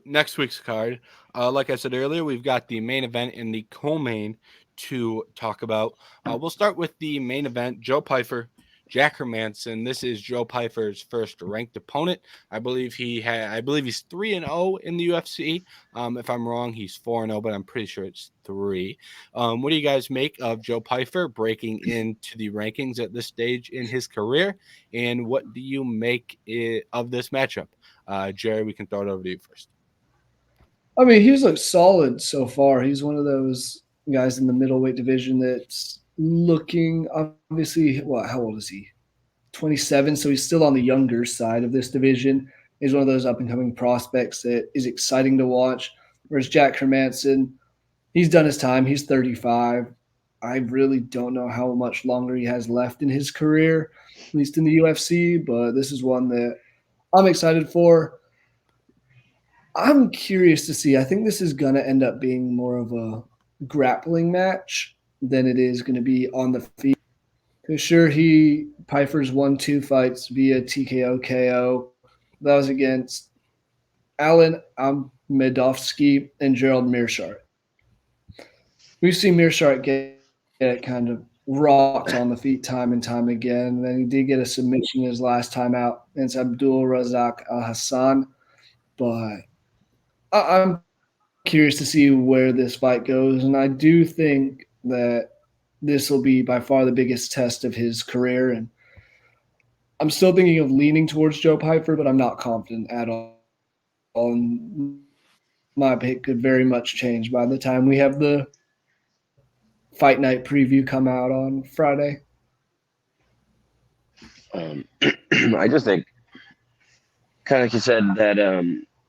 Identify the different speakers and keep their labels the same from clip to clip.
Speaker 1: next week's card. Like I said earlier, we've got the main event and the co-main to talk about. We'll start with the main event: Joe Pyfer, Jack Hermansson. This is Joe Pyfer's first ranked opponent. I believe he's 3-0 in the UFC. If I'm wrong, he's 4-0, but I'm pretty sure it's three. What do you guys make of Joe Pyfer breaking into the rankings at this stage in his career? And what do you make of this matchup? Jerry, we can throw it over to you first.
Speaker 2: I mean, he's looked solid so far. He's one of those guys in the middleweight division that's looking obviously. What? How old is he? 27. So he's still on the younger side of this division. He's one of those up and coming prospects that is exciting to watch. Whereas Jack Hermansson, he's done his time. He's 35. I really don't know how much longer he has left in his career, at least in the UFC. But this is one that I'm excited for. I'm curious to see. I think this is going to end up being more of a grappling match than it is going to be on the feet. Because sure, Piper's won 2 fights via TKO KO. That was against Alan Medovsky and Gerald Mearshart. We've seen Mearshart get kind of rocked on the feet time and time again. And then he did get a submission his last time out against Abdul Razak Al Hassan. But I'm curious to see where this fight goes, and I do think that this will be by far the biggest test of his career. And I'm still thinking of leaning towards Joe Pyfer, but I'm not confident at all. And my pick could very much change by the time we have the fight night preview come out on Friday.
Speaker 3: Um, I just think, kind of like you said, that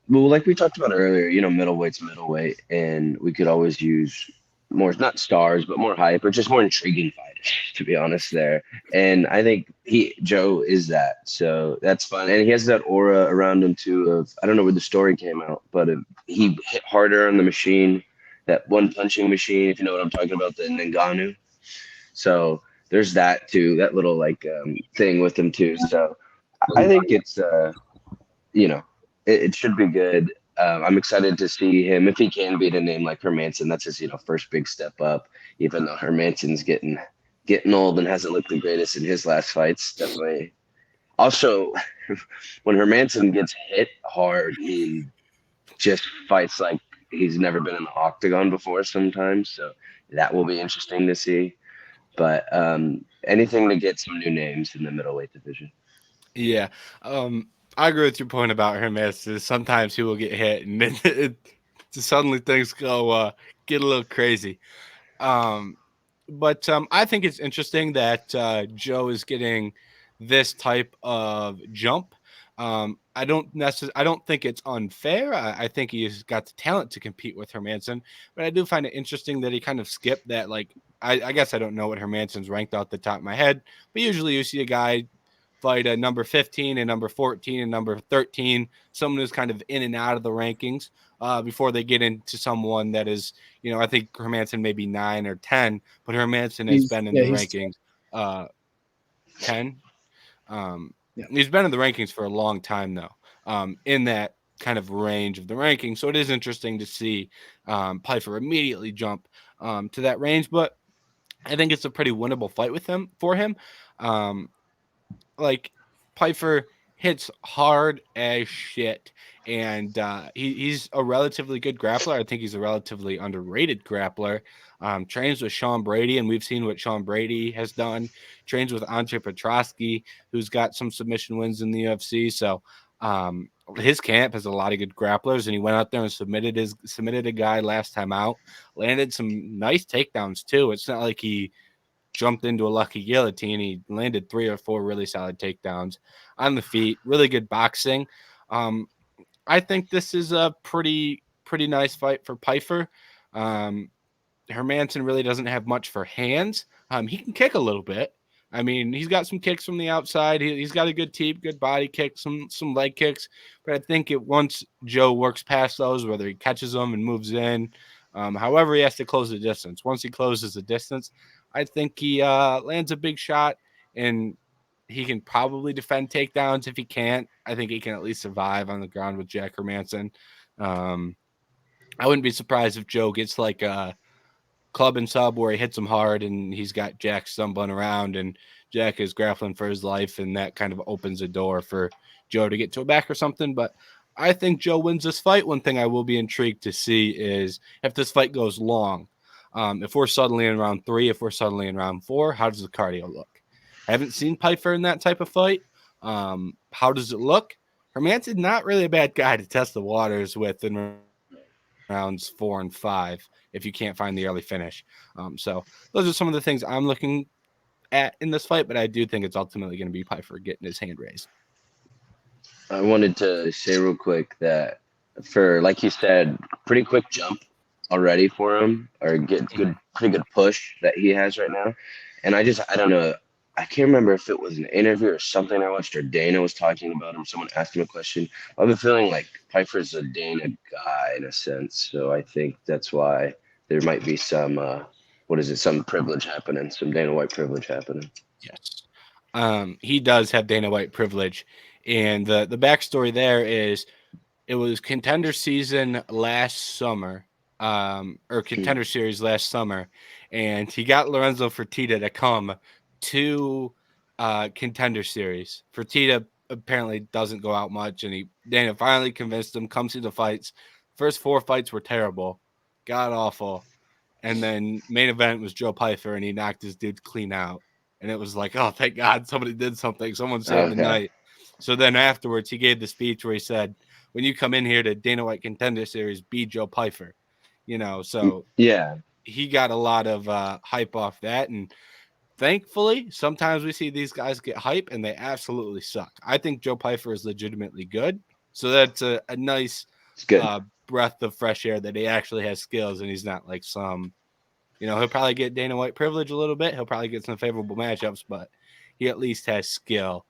Speaker 3: well, like we talked about earlier, middleweight's middleweight, and we could always use more, not stars, but more hype or just more intriguing fighters, to be honest. There, and I think Joe is that, so that's fun, and he has that aura around him too. Of I don't know where the story came out, but he hit harder on the machine, that one punching machine, if you know what I'm talking about, the Ngannou. So there's that too, that little like thing with him too. So I think it's you know, it should be good. I'm excited to see him if he can beat a name like Hermansson. That's his first big step up. Even though Hermansson's getting old and hasn't looked the greatest in his last fights, definitely. Also, when Hermansson gets hit hard, he just fights like he's never been in the octagon before. Sometimes, so that will be interesting to see. But anything to get some new names in the middleweight division.
Speaker 1: Yeah. I agree with your point about him. As sometimes he will get hit, and then suddenly things get a little crazy. Um, but I think it's interesting that Joe is getting this type of jump. I don't think it's unfair. I think he's got the talent to compete with Hermanson, but I do find it interesting that he kind of skipped that. Like, I guess I don't know what Hermanson's ranked off the top of my head, but usually you see a guy fight a number 15 and number 14 and number 13, someone who's kind of in and out of the rankings before they get into someone that is, I think Hermansson may be 9 or 10, but Hermansson has been in the
Speaker 2: He's
Speaker 1: rankings 10. Um,
Speaker 2: yeah.
Speaker 1: he's been in the rankings for a long time, though, in that kind of range of the ranking. So it is interesting to see Pyfer immediately jump to that range, but I think it's a pretty winnable fight with him for him. Um, like Pyfer hits hard as shit, and he's a relatively good grappler. I think he's a relatively underrated grappler. Trains with Sean Brady, and we've seen what Sean Brady has done. Trains with Andre Petrosky, who's got some submission wins in the UFC. So his camp has a lot of good grapplers, and he went out there and submitted a guy last time out. Landed some nice takedowns too. It's not like he jumped into a lucky guillotine. He landed 3 or 4 really solid takedowns on the feet. Really good boxing. I think this is a pretty nice fight for Pyfer. Um, Hermansson really doesn't have much for hands. He can kick a little bit. I mean, he's got some kicks from the outside. He's got a good teep, good body kick, some leg kicks. But I think once Joe works past those, whether he catches them and moves in, however he has to close the distance. Once he closes the distance, I think he lands a big shot, and he can probably defend takedowns. If he can't, I think he can at least survive on the ground with Jack Hermansson. I wouldn't be surprised if Joe gets like a club and sub where he hits him hard and he's got Jack stumbling around and Jack is grappling for his life, and that kind of opens a door for Joe to get to a back or something. But I think Joe wins this fight. One thing I will be intrigued to see is if this fight goes long. If we're suddenly in round 3, if we're suddenly in round 4, how does the cardio look? I haven't seen Pyfer in that type of fight. How does it look? Hermansson, not really a bad guy to test the waters with in rounds 4 and 5 if you can't find the early finish. So those are some of the things I'm looking at in this fight, but I do think it's ultimately going to be Pyfer getting his hand raised.
Speaker 3: I wanted to say real quick that for, like you said, pretty quick jump already for him, or get pretty good push that he has right now. And I don't know. I can't remember if it was an interview or something I watched, or Dana was talking about him. Someone asked him a question. I've been feeling like Piper's a Dana guy in a sense, so I think that's why there might be some some privilege happening, some Dana White privilege happening.
Speaker 1: Yes, he does have Dana White privilege, and the backstory there is it was Contender season last summer, or Contender Series last summer, and he got Lorenzo Fertitta to come to Contender Series. Fertitta apparently doesn't go out much, and Dana finally convinced him, come see the fights. First 4 fights were terrible, god awful, and then main event was Joe Pyfer, and he knocked his dude clean out. And it was like, oh, thank God somebody did something. Someone saved the night. So then afterwards, he gave the speech where he said, when you come in here to Dana White Contender Series, be Joe Pyfer. So
Speaker 3: yeah,
Speaker 1: he got a lot of hype off that. And thankfully, sometimes we see these guys get hype and they absolutely suck. I think Joe Pyfer is legitimately good. So that's a nice breath of fresh air that he actually has skills and he's not like some, he'll probably get Dana White privilege a little bit. He'll probably get some favorable matchups, but he at least has skill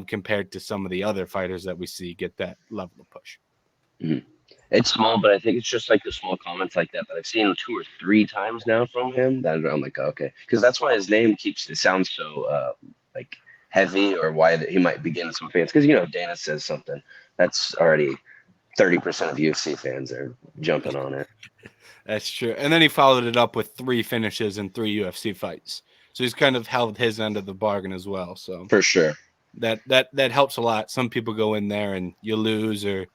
Speaker 1: compared to some of the other fighters that we see get that level of push.
Speaker 3: Mm-hmm. It's small, but I think it's just like the small comments like that I've seen 2 or 3 times now from him that I'm like, okay, because that's why his name it sounds so like heavy, or why that he might be getting some fans. Because Dana says something, that's already 30% of UFC fans are jumping on it.
Speaker 1: That's true. And then he followed it up with 3 finishes and 3 UFC fights. So he's kind of held his end of the bargain as well. So
Speaker 3: for sure,
Speaker 1: that helps a lot. Some people go in there and you lose, or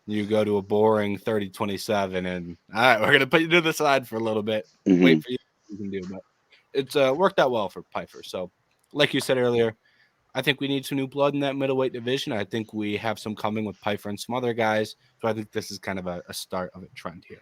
Speaker 1: you go to a boring 30-27 and all right, we're gonna put you to the side for a little bit.
Speaker 3: Mm-hmm.
Speaker 1: Wait for you can do. But it's worked out well for Pyfer. So like you said earlier, I think we need some new blood in that middleweight division. I think we have some coming with Pyfer and some other guys. So I think this is kind of a start of a trend here.